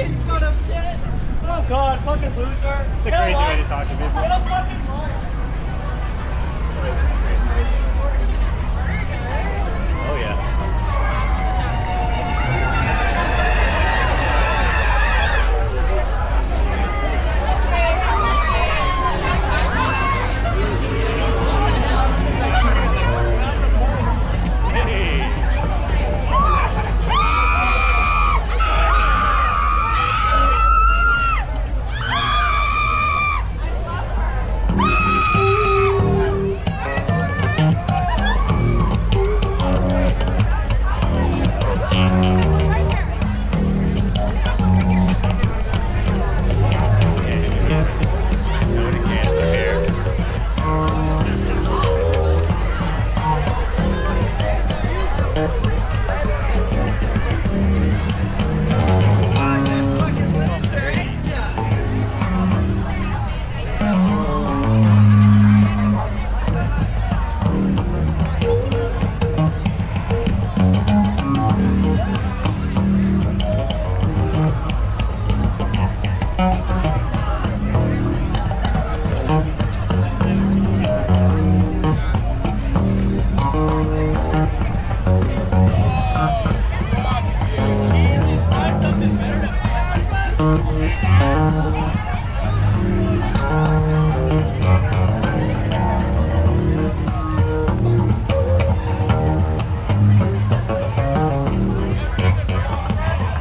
fucking son of shit. Oh god, fucking loser. It's a crazy way to talk to people. It'll fucking talk. Oh yeah.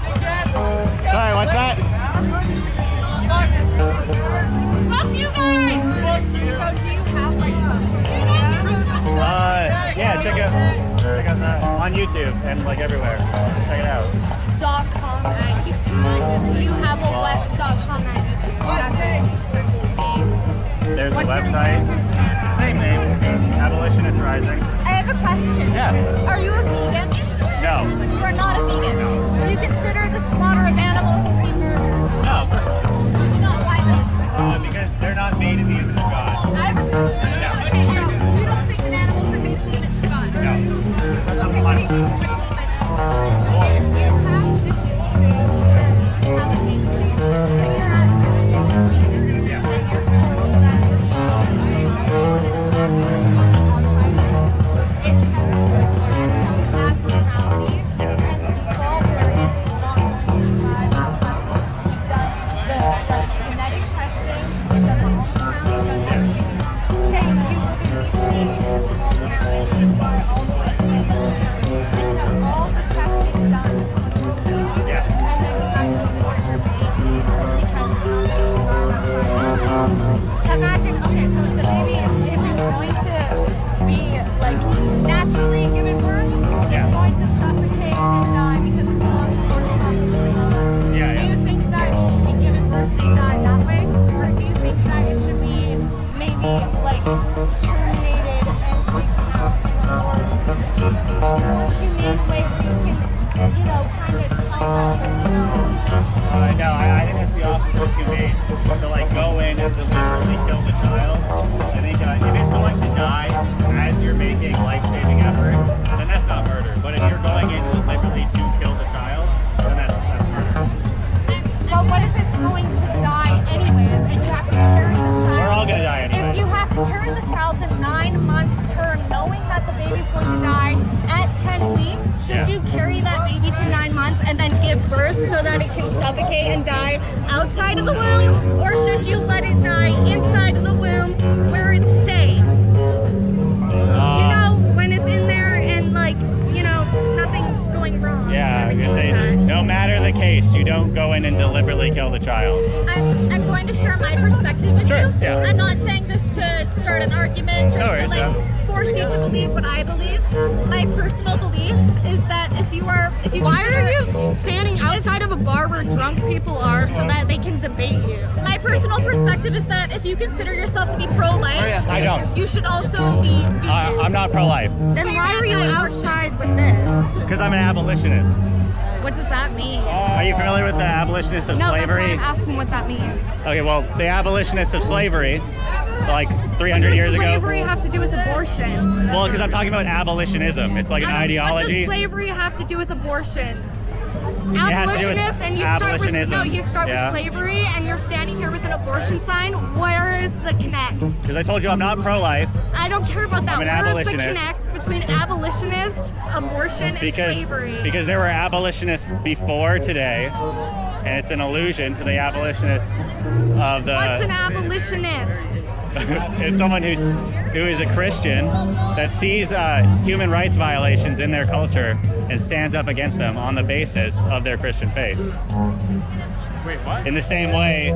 Sorry, what's that? Fuck you guys! So do you have like social media? Yeah, check out that on YouTube and like everywhere. Check it out. .com at YouTube. You have a web .com at YouTube. That doesn't make sense to me. There's What's a your website. YouTube channel? Same name. Abolitionist Rising. I have a question. Yeah. Are you a vegan? No. You are not a vegan. No. Do you consider the slaughter of animals to be murder? No, of course not. You do not. Why not? Because they're not made in the image of God. Okay, so you don't think that animals are made in the image of God? No. That's Okay, not what do you mean? What do you mean by that? If you have to disgrace humanity, you have a agency. So you're at Yeah. and you're told that your child is made is not murder outside of it. It has some abnormality and default where it is not going to survive outside of it. So you've done the like genetic testing, you've done the ultrasounds, you've done everything. Say you live in BC in a small town and you fly all the way to Canada and you have all the testing done before you go. Yeah. And then you have to abort your baby because it's not going to survive outside. Imagine, okay, so the baby, if it's going to be like naturally given birth, Yeah. it's going to suffocate and die because its lungs aren't properly developed. Yeah, Do yeah. you think that it should be given birth and die that way? Or do you think that it should be maybe like terminated and taken out in a more humane way where you can, you know, kind of tell that it's No, I think it's the opposite of humane. To like go in and deliberately kill the child. I think if it's going to die as you're making life-saving efforts, then that's not murder. But if you're going in deliberately to kill the child, then that's murder. But what if it's going to die anyways and you have to carry the child? We're all gonna die anyway. If you have to carry the child to 9 months term, knowing that the baby's going to die at 10 weeks, should Yeah. you carry that baby to 9 months and then give birth so that it can suffocate and die outside of the womb? Or should you let it die inside of the womb where it's safe? You know, when it's in there and like, you know, nothing's going wrong. Yeah, and you're everything saying like that. no matter the case, you don't go in and deliberately kill the child. I'm going to share my perspective with Sure, you. yeah. I'm not saying this to start an argument or No to worries, like yeah. force you to believe what I believe. My personal belief is that if you Why are you standing outside of a bar where drunk people are so that they can debate you? My personal perspective is that if you consider yourself to be pro-life, I don't. you should also be vegan. I'm not pro-life Then why are you outside with this? because I'm an abolitionist. What does that mean? Are you familiar with the abolitionists of No, that's why slavery? I'm asking what that means. Okay, well, the abolitionists of slavery, like 300 What years does ago. slavery have to do with abortion? Well, because I'm talking about abolitionism. It's like an ideology. What does slavery have to do with abortion? Abolitionist, and you start with Yeah. slavery, and you're standing here with an abortion sign. Where is the connect? Because I told you I'm not pro-life. I don't care about that. I'm an Where is the abolitionist. connect between abolitionist, abortion, and slavery? Because there were abolitionists before today, and it's an allusion to the abolitionists of the. What's an abolitionist? It's someone who is a Christian that sees human rights violations in their culture and stands up against them on the basis of their Christian faith. Wait, what? In the same way,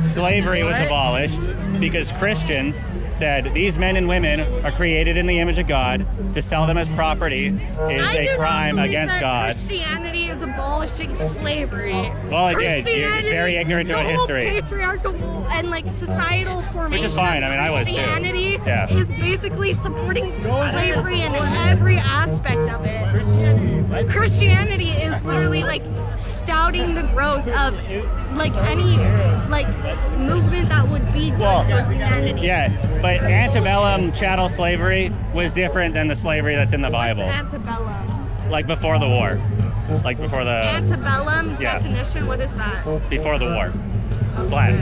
slavery was abolished because Christians said these men and women are created in the image of God. To sell them as property is a crime against God. Christianity is abolishing slavery. Well, it did. You're just very ignorant about history. The whole patriarchal and societal formation. Which is fine. I mean, I was too. Christianity Yeah. is basically supporting slavery in every aspect of it. Christianity is literally stouting the growth of any movement that would be good for humanity. Yeah, but antebellum chattel slavery was different than the slavery that's in the Bible. What's antebellum? Like before the war. Like before the Antebellum Yeah. definition, what is that? before the war. It's Latin.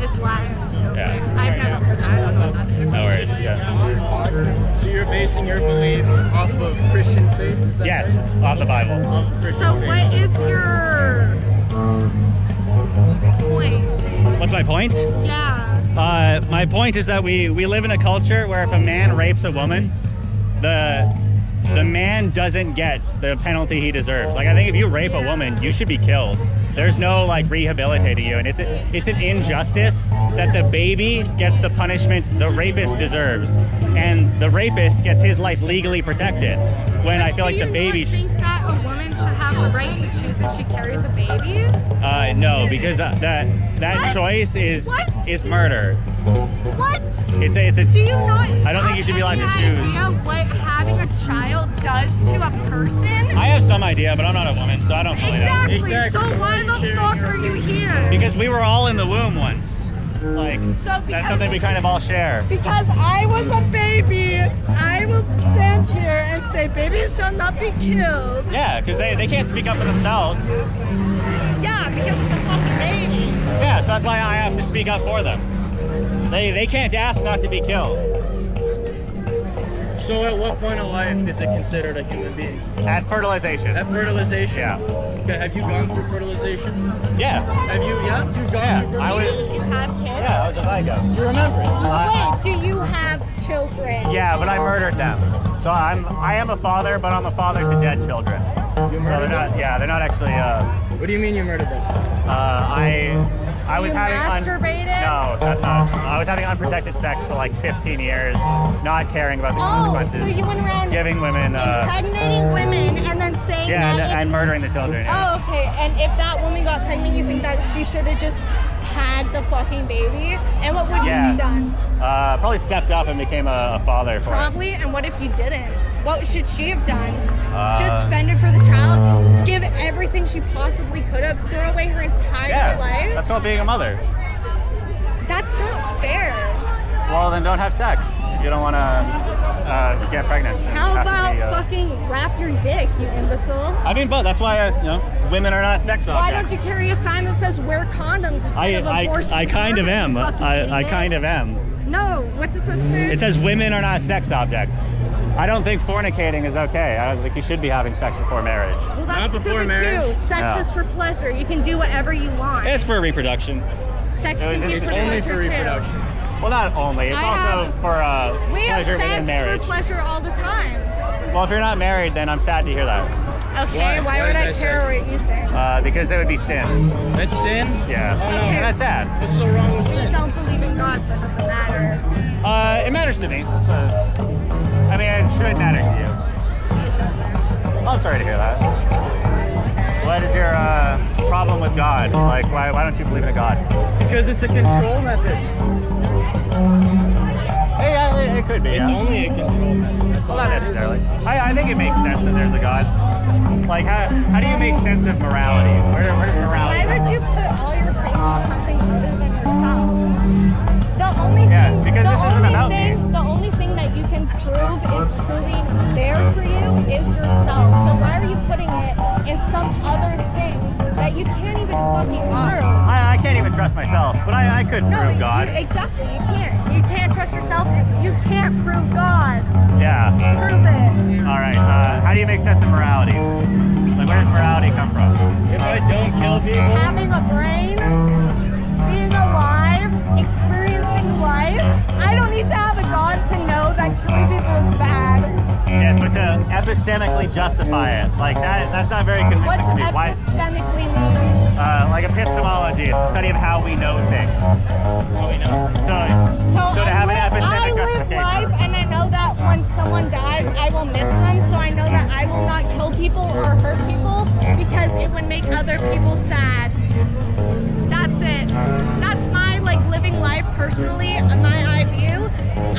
It's Latin. Yeah. I've never heard that. I don't know what that is. No worries. Yeah. So you're basing your belief off of Christian faith? Is that Yes, right? off the Bible. So what is your point? What's my point? Yeah. My point is that we live in a culture where if a man rapes a woman, the man doesn't get the penalty he deserves. Like, I think if you rape a woman, you should be killed. There's no rehabilitating you, and it's an injustice that the baby gets the punishment the rapist deserves, and the rapist gets his life legally protected. When I feel like the baby. Do you not think that a woman should have the right to choose if she carries a baby? No, because that What? choice is What? murder. What? It's a. Do you not? I don't think you should be allowed to have any choose. idea what having a child does to a person? I have some idea, but I'm not a woman, so I don't really know. Exactly. So why the fuck are you here? Because we were all in the womb once. That's something we kind of all share. Because I was a baby, I will stand here and say babies shall not be killed. Yeah, because they can't speak up for themselves. Yeah, because it's a fucking baby. Yeah, so that's why I have to speak up for them. They can't ask not to be killed. So at what point of life is it considered a human being? At fertilization. At fertilization? Yeah. Okay, have you gone through fertilization? Yeah. Have you, you've gone Yeah, through I fertilization? You have kids? Yeah, I was a zygote. You remember it? Wait, do you have children? Yeah, but I murdered them. So I am a father, but I'm a father to dead children. You murdered them? They're not actually. What do you mean you murdered them? I was You having masturbated? No, that's not. I was having unprotected sex for 15 years, not caring about the Oh, consequences. so you went around giving women. impregnating women and then saying Yeah, that and murdering the children. Yeah. Oh, okay. And if that woman got pregnant, you think that she should have just had the fucking baby? And what would you Yeah. have done? Probably stepped up and became a father for it. Probably. And what if you didn't? What should she have done? Just fended for the child, give everything she possibly could have, throw away her entire life? That's called being a mother. That's not fair. Well, then don't have sex if you don't want to get pregnant. How Have to about be, fucking wrap your dick, you imbecile? I mean, but that's why women are not sex Why objects. don't you carry a sign that says wear condoms instead of abortion? I kind of am. I kind of am. No, what does that say? It says women are not sex objects. I don't think fornicating is okay. I don't think you should be having sex before marriage. Well, Not that's before stupid marriage. too. Sex Yeah. is for pleasure. You can do whatever you want. It's for reproduction. Sex can be it's for only pleasure for too. reproduction. Well, not only. It's I also have- for We have pleasure within sex marriage. for pleasure all the time. Well, if you're not married, then I'm sad to hear that. Okay, Why? why Why would is I that care sad? what you think? Because it would be sin. That's sin? Yeah. Oh, no. Okay. And that's sad. What's so wrong with We sin? don't believe in God, so it doesn't matter. It matters to me. I mean, it should matter to you. It doesn't. Well, I'm sorry to hear that. What is your problem with God? Like, why don't you believe in a God? Because it's a control method. Hey, yeah, it could be. It's Yeah. only a control method. That's Well, all not it is. necessarily. I think it makes sense that there's a God. Like, how do you make sense of morality? Where does morality Why come would you put all your faith in something other than yourself? The only Yeah, thing, because the this isn't only about thing, me. the only thing that you can prove is truly there for you is yourself. So why are you putting it in some other thing even fucking prove. I can't even trust myself, but I could prove God. Exactly. You can't. You can't trust yourself. You can't prove God. Yeah. Prove it. All right. How do you make sense of morality? Like, where does morality come from? If I don't kill people, Having a brain, being alive, experiencing life. I don't need to have a God to know that killing people is bad. Yes, but to epistemically justify it, like that's not very convincing What's to me. Why? epistemically mean? Like epistemology, it's the study of how we know things. how we know. So to have an epistemic I live justification. life, and I know that when someone dies, I will miss them. So I know that I will not kill people or hurt people because it would make other people sad. That's it. That's my living life personally, my eye view.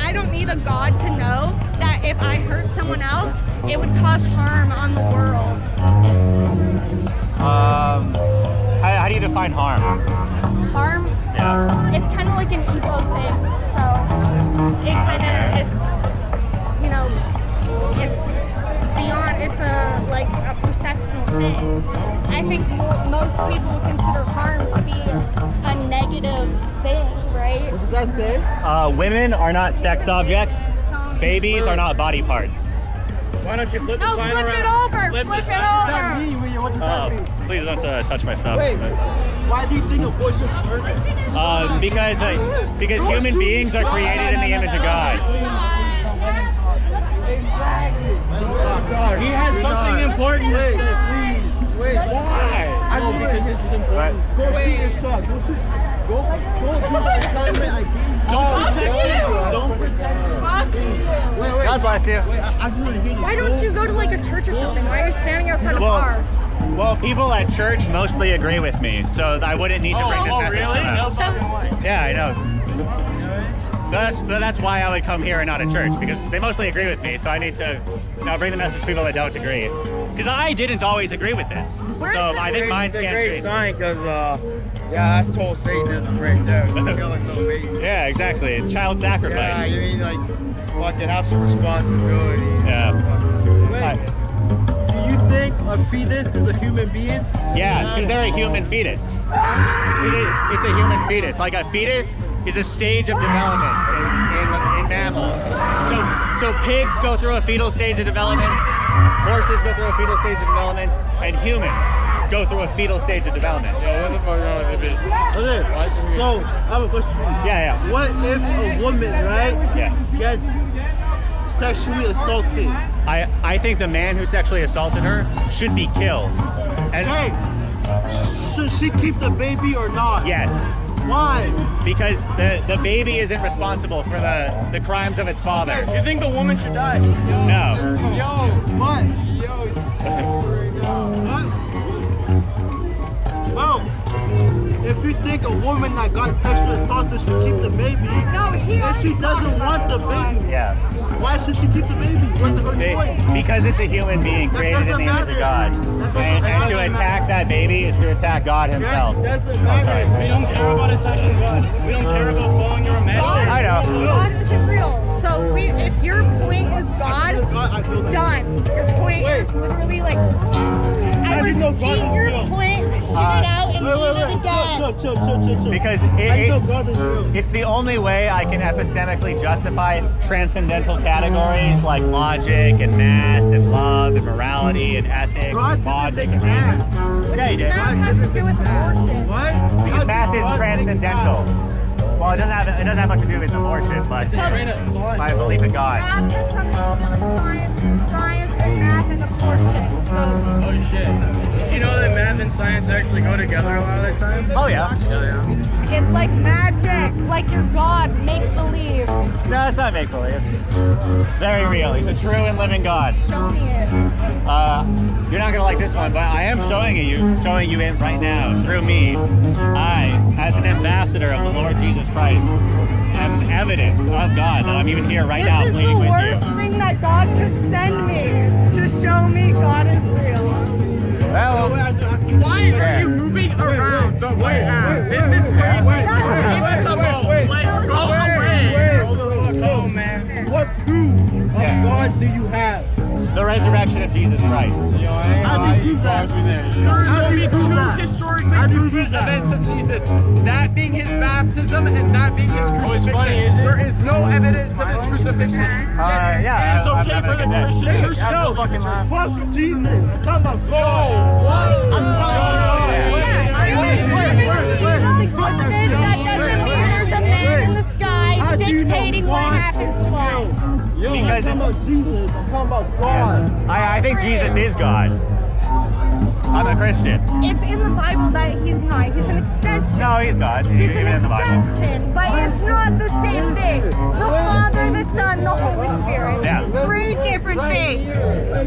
I don't need a God to know that if I hurt someone else, it would cause harm on the world. How do you define harm? Harm? Yeah. It's kind of like an ego thing. So it's beyond. It's a perceptual thing. I think most people would consider harm to be a negative thing, right? What does that say? Women are not sex objects. Babies are not body parts. Why don't you flip the No, sign flip around? it over. Flip the it sign What around. does that mean? What does that mean? Please don't touch my stuff. Wait, why do you think abortion is murder? Because human beings are created in the image of God. He has something important to say. Wait, why? I don't know. This is important. Go shoot yourself. Go do the assignment I gave you. Don't protect him. Wait. God bless you. Wait, I just want to hear you. Why don't you go to a church or something? Why are you standing outside a bar? Well, people at church mostly agree with me, so I wouldn't need to bring this message to them. So, Yeah, I know. That's why I would come here and not at church, because they mostly agree with me, so I need to bring the message to people that don't agree. Because I didn't always agree with this. Where's So the- I think mine's It's a can't great change. sign because, that's total Satanism right there. It's killing little babies. Yeah, exactly. It's child Yeah, sacrifice. you mean fucking have some responsibility. Yeah. Wait, do you think a fetus is a human being? Yeah, because they're a human fetus. It's a human fetus. Like a fetus is a stage of development in mammals. So pigs go through a fetal stage of development, horses go through a fetal stage of development, and humans go through a fetal stage of development. Yo, what the fuck wrong with this bitch? Okay, so I have a question for you. Yeah. What if a woman, right, Yeah. gets sexually assaulted? I think the man who sexually assaulted her should be killed. And Hey, should she keep the baby or not? yes, Why? because the baby isn't responsible for the crimes of its father. You think the woman should die? No. What? It's right now. What? Well, if you think a woman that got sexually assaulted should keep the baby, No, if she doesn't want the baby, Yeah. why should she keep the baby? What's her choice? Because it's a human being That created in the doesn't image of matter. God. That doesn't And to matter. attack that baby is to attack God himself. That doesn't Oh, sorry. matter. We don't care about attacking God. We don't care about following your imaginary. I know. God isn't real. So if your point is God, I feel that. done. Your point Wait. is literally I How do you know God repeat is your real? point, shit it out, and Wait, eat it again. chill. Because How do you know God is real? it's the only way I can epistemically justify transcendental categories like logic and math and love and morality and ethics God and logic didn't and make reason. math. Yeah, he did. Math has to do with abortion. What? Because How math did is God make transcendental. math? Well, it doesn't have much to do with abortion, but my belief in God. Math has something to do with science, and science and math and abortion. So Oh shit. Did you know that math and science actually go together a lot of the time? Oh yeah. it's like magic, like your God, make believe. No, it's not make believe. Very real. He's a true and living God. Show me it. You're not gonna like this one, but I am showing you it right now through me. I, as an ambassador of the Lord Jesus Christ, am evidence of God that I'm even here right now This is pleading the with worst you. thing that God could send me to show me God is real. Well, Why are you moving around the way out? This is crazy. Oh man. What proof of Yeah. God do you have? the resurrection of Jesus Christ. How do you prove that? How do you prove that? historically How do you proven prove that? events of Jesus. That being his baptism and that being his crucifixion. funny, is it? There is no evidence of his crucifixion. Yeah, It's okay for the Christians who Yo, fucking laugh. fuck Jesus. I'm talking about God. I'm talking about God. If Jesus existed, that doesn't mean there's a man in the sky How do you know dictating what God happens is to us. real? I'm Because talking about Jesus. I'm talking about God. I think Jesus is God. I'm a Christian. It's in the Bible that he's not. He's an extension. No, he's God. He's Even an in the Bible. extension, but it's not the same thing. The Father, the Son, the Holy Spirit. Yeah. It's three different things.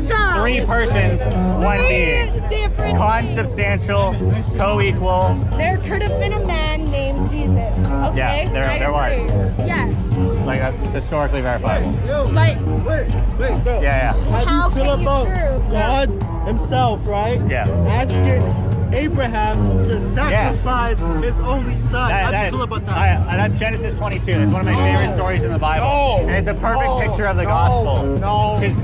So, Three persons, one three being. different things. Consubstantial, co-equal. There could have been a man named Jesus. Okay? Yeah, there I was. agree. Yes. Like, that's historically verifiable. Yo, But wait, bro. Yeah. How do you feel can you about prove that- God himself, right? Yeah. Asking Abraham to sacrifice his only son. How do you feel about that? That's Genesis 22. It's one of my favorite stories in the Bible. And it's a perfect picture of the gospel. Because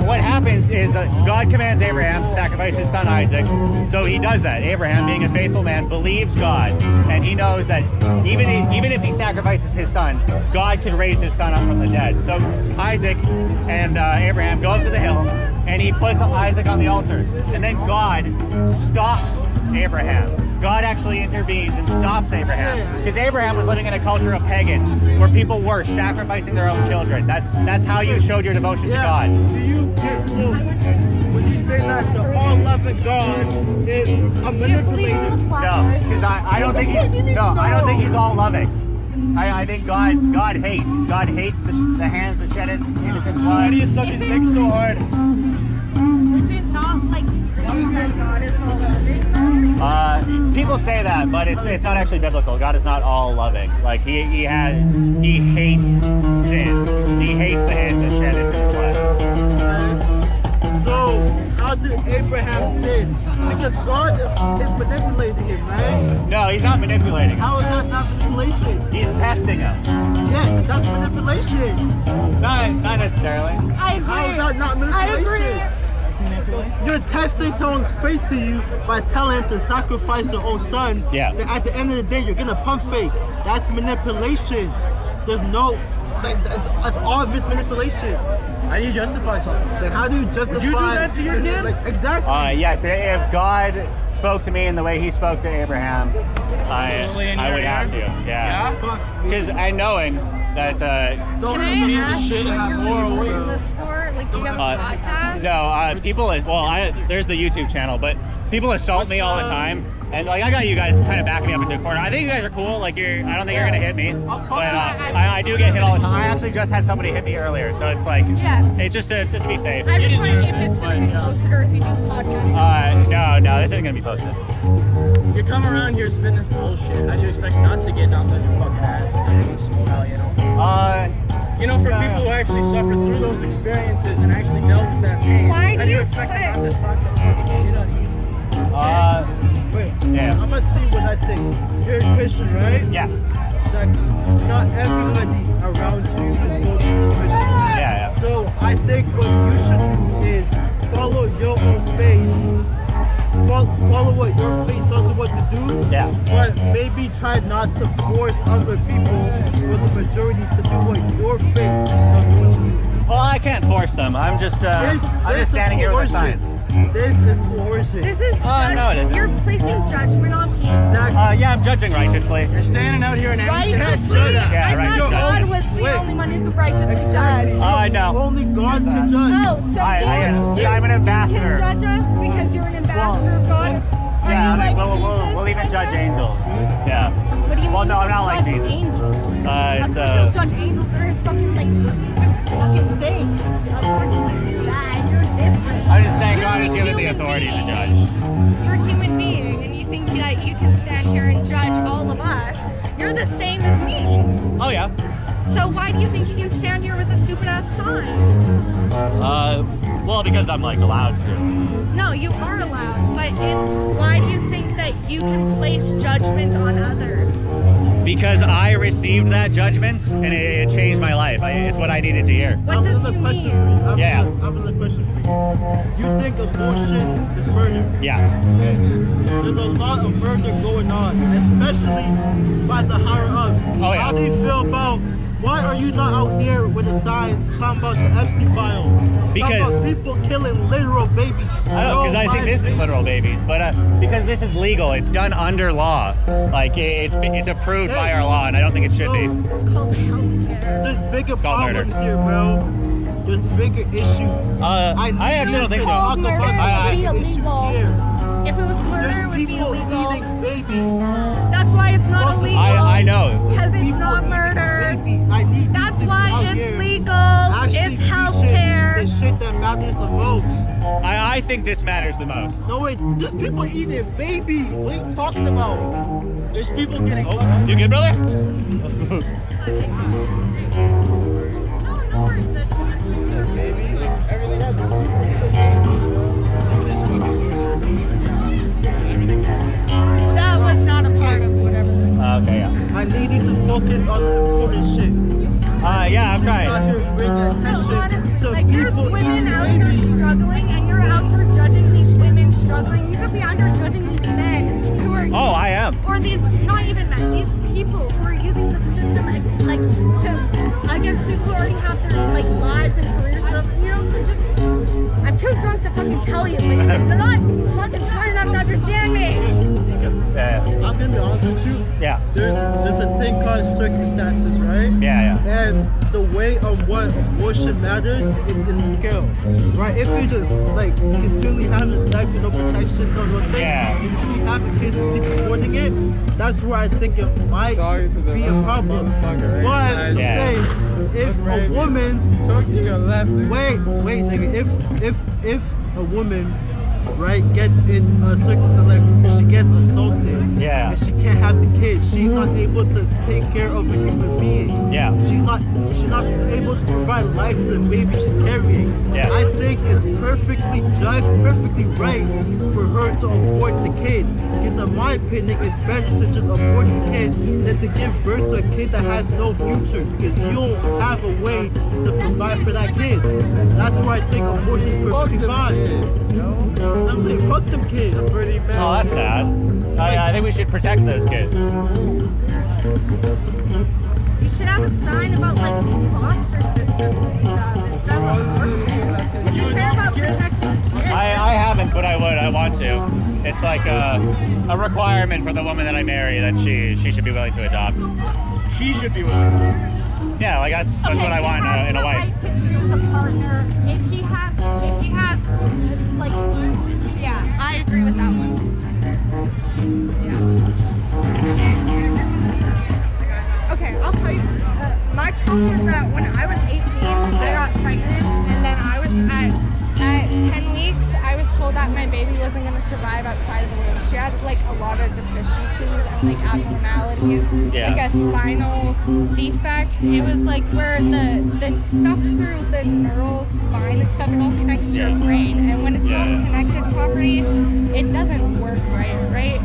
what happens is that God commands Abraham to sacrifice his son Isaac. So he does that. Abraham, being a faithful man, believes God. And he knows that even if he sacrifices his son, God could raise his son up from the dead. So Isaac and Abraham go up to the hill, and he puts Isaac on the altar. And then God stops Abraham. God actually intervenes and stops Abraham, because Abraham was living in a culture of pagans where people were sacrificing their own children. That's how you showed your devotion to God. Do you get so when you say that the all-loving God is a do you believe in manipulator? the No, Father? because I don't think I don't think he's all loving. I think God hates. God hates the hands that shed innocent blood. Why do you suck his dick so hard? Is it not like preached that God is all loving? People say that, but it's not actually biblical. God is not all loving. Like he hates sin. He hates the hands that shed innocent blood. So how did Abraham sin? Because God is manipulating him, right? No, he's not manipulating him. How is that not manipulation? He's testing him. Yeah, that's manipulation. Not necessarily. I agree. How is that not I agree. manipulation? You're testing someone's faith to you by telling him to sacrifice their own son. Yeah. Then at the end of the day, you're gonna pump fake. That's manipulation. There's no, like, that's obvious manipulation. How do you justify something? Like, how do you justify? Would you do that to your kid? Like, exactly. Yes, if God spoke to me in the way he spoke to Abraham, I would have to. Yeah. Because I knowing that Don't Can I piece of ask shit what have you're more recording weight. this for? Like, do you have a podcast? no, people. Well, there's the YouTube channel, but people assault me all the time, and like I got you guys kind of backing me up into a corner. I think you guys are cool. Like I don't think you're gonna hit me, but I do get hit all the time. I actually just had somebody hit me earlier, so it's like it's just to be safe. I just wonder if it's going to be posted or if you do podcasts. No, this isn't gonna be posted. You come around here spitting this bullshit. How do you expect not to get knocked on your fucking ass? You know, for people who actually suffered through those experiences and actually dealt with that pain, Why how do do you you expect them put- not to suck the fucking shit out of you? Wait, Yeah. I'm gonna tell you what I think. You're a Christian, right? Yeah. Exactly. Not everybody around you is going to be Christian. Yeah. So I think what you should do is follow your own faith. Follow what your faith tells you what to do. Yeah. But maybe try not to force other people or the majority to do what your faith tells you what to do. Well, I can't force them. I'm just This is standing here with a coercion. sign. This is coercion. This is no, it isn't. You're placing judgment on people. Exactly. Yeah, I'm judging righteously. You're standing out here and Righteously? Yeah, I right, thought God judging. was the Wait. only one who could righteously Exactly. judge. No. Only God can judge. Oh, so I'm an you ambassador. can judge us because you're an ambassador of God? Are Yeah, you like we'll Jesus? even judge angels. Yeah. What do you Well, mean? no, I'm not like judge Jesus. Angels? It's, Of course you'll judge angels. They're his fucking fucking things. Of course you can do that. You're different. I'm just saying You're God a has given the human authority to being. judge. You're a human being, and you think that you can stand here and judge all of us. You're the same as me. Oh yeah. So why do you think you can stand here with a stupid ass sign? Well, because I'm like allowed to. No, you are allowed, but why do you think that you can place judgment on others? Because I received that judgment and it changed my life. It's what I needed to hear. What does you mean? I Yeah. have another question for you. You think abortion is murder? Yeah. Okay. There's a lot of murder going on, especially by the higher ups. Oh, yeah. How do you feel about? Why are you not out here with a sign talking about the Epstein files? Because- talking about people killing literal babies. I know, because I think this is literal babies, but because this is legal, it's done under law. Like it's approved by our law, and I don't think it should be. It's called healthcare. There's bigger called murder. problems here, bro. There's bigger issues. I actually don't think so. Talk Murder about would the be bigger issues illegal. here. If it was murder, it would There's be people illegal. eating babies. That's why it's not illegal. I know. Because it's People not eating murder. babies. I need That's you to why be out it's here legal. actually It's teaching healthcare. the shit that matters the most. I think this matters the most. No, wait, there's people eating babies. What are you talking about? There's people getting. You good, brother? That was not a part of whatever this is. Okay, yeah. I need you to focus on the important shit. Yeah, I'm trying. Out here bringing No, attention honestly, to like there's people women eating out here babies. struggling, and you're out here judging these women struggling. You could be out here judging these men who are. Oh, I am. Or these, not even men, these people who are using the system like to against people who already have their like lives and careers. So you know, to just. I'm too drunk to fucking tell you. Like, they're not fucking smart enough to understand me. Yeah. I'm gonna be honest with you. Yeah. There's a thing called circumstances, right? Yeah. And the way of what abortion matters, it's a scale, right? If you just like continually having sex with no protection, no thing, Yeah. you keep having kids and keep aborting it, that's where I think it might Talking to the be a wrong problem. motherfucker right But side. I'm Yeah. saying, if a woman, Talk to your left. nigga. wait, nigga, if a woman, right, gets in a circumstance like she gets assaulted, Yeah. and she can't have the kid, she's not able to take care of a human being. Yeah. She's not able to provide life to the baby she's carrying. Yeah. I think it's perfectly just, perfectly right for her to abort the kid. Because in my opinion, it's better to just abort the kid than to give birth to a kid that has no future. Because you don't have a way to provide for that kid. That's why I think abortion is Fuck perfectly them fine. kids, yo. I'm saying fuck them kids. It's a pretty bad. Oh, that's sad. I think we should protect those kids. You should have a sign about like foster systems and stuff instead of abortion. If you care about protecting kids. I haven't, but I would. I want to. It's like a requirement for the woman that I marry that she should be willing to adopt. She should be willing to. Yeah, like that's what I want in a wife. He has the right to choose a partner. If he has, like, yeah, I agree with that one. Yeah. Okay, I'll tell you. My problem is that when I was 18, I got pregnant, and then I was at 10 weeks, I was told that my baby wasn't going to survive outside of the womb. She had like a lot of deficiencies and like abnormalities, Yeah. like a spinal defect. It was like where the stuff through the neural spine and stuff, it all connects to your Yeah. brain. And when it's not Yeah. connected properly, it doesn't work right?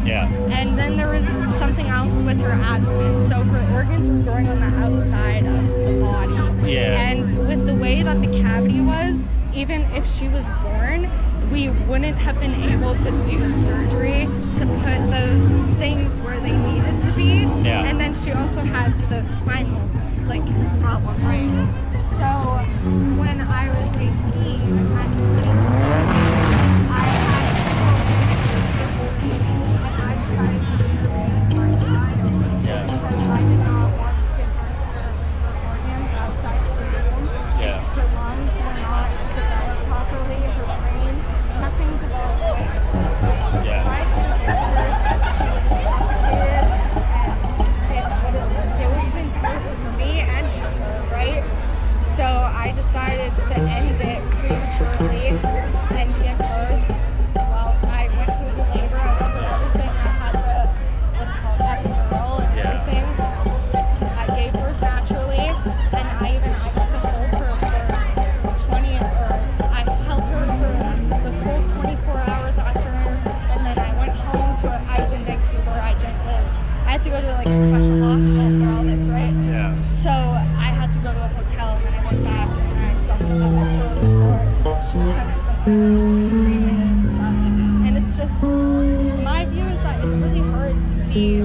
Yeah. And then there was something else with her abdomen. So her organs were growing on the outside of the body. Yeah. And with the way that the cavity was, even if she was born, we wouldn't have been able to do surgery to put those things where they needed to be. Yeah. And then she also had the spinal like problem, right? So when I was 18 at 21, I had surgery and I decided to terminate my child Yeah. because I did not want to give birth to her organs outside of the womb. Yeah. Her lungs were not developed properly, her brain, nothing developed. Yeah. If I didn't give her, she would have suffocated, and it would have been terrible for me and for her, right? So I decided to end it prematurely and give had to go to like a special hospital for all this, right? Yeah. So I had to go to a hotel, and then I went back and I got to visit her before she was sent to the morgue to be cremated and stuff. And it's just, my view is that it's really hard to see